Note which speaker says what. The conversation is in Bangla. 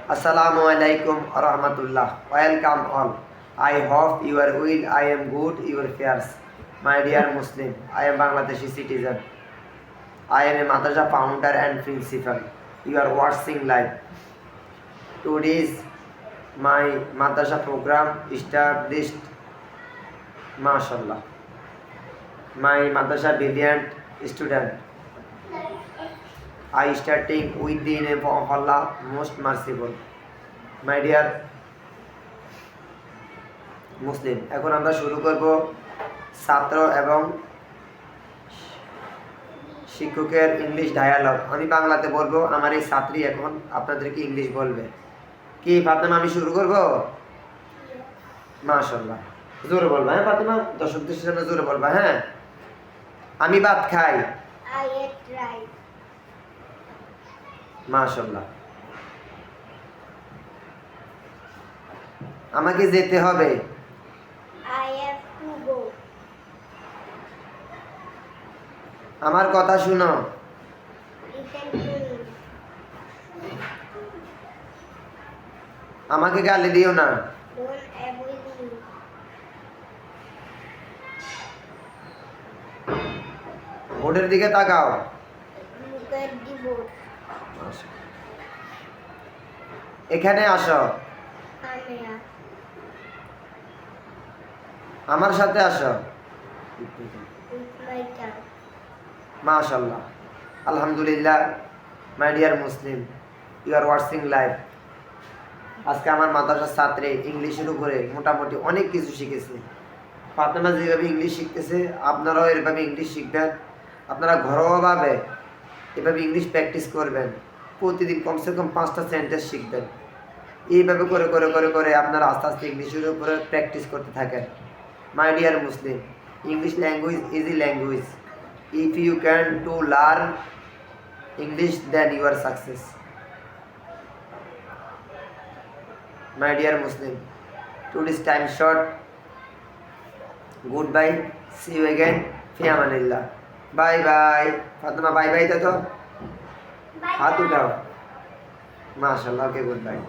Speaker 1: Assalamu alaikum warahmatullah. Welcome all. I hope you are well. I am good. Your affairs. My dear Muslim, I am Bangladeshi citizen. I am a madrasa founder and principal. You are watching live. Today's my madrasa program established. MashaAllah. My madrasa brilliant student. I starting with the name of Allah, most merciful. My dear মুসলিম, এখন আমরা শুরু করব ছাত্র এবং শিক্ষকের ইংলিশ ডায়ালগ। আমি বাংলাতে বলবো, আমার এই ছাত্রী এখন আপনাদেরকে ইংলিশ বলবে। কি ফাতেমা, আমি শুরু করব? মাশাআল্লাহ, জোরে বলবা হ্যাঁ ফাতেমা, দর্শকদের সামনে জোরে বলবা হ্যাঁ। আমি ভাত খাই। মাশাআল্লাহ। আমাকে যেতে হবে। আমার কথা শুনো। আমাকে গালি দিও না। বোর্ডের দিকে তাকাও। এখানে আসো। আমার সাথে আসো। মাশাআল্লাহ, আলহামদুলিল্লাহ। My dear Muslim, you are watching live. আজকে আমার মাদ্রাসার ছাত্রী ইংলিশের উপরে মোটামুটি অনেক কিছু শিখেছে। ফাতেমা যেভাবে ইংলিশ শিখতেছে, আপনারাও এভাবে ইংলিশ শিখবেন। আপনারা ঘরোয়াভাবে এভাবে ইংলিশ প্র্যাকটিস করবেন। প্রতিদিন কমসে কম 5টা সেন্টেন্স শিখবেন। এইভাবে করে করে করে করে আপনারা আস্তে আস্তে ইংলিশের উপরে প্র্যাকটিস করতে থাকেন। মাই dear Muslim, English language easy language. If you can to learn English, then you are success. My dear Muslim, today's time short. Goodbye. See you again. Fi amanillah. Bye bye. Fatima, bye bye to. Hath uthao. MashaAllah. Okay, goodbye.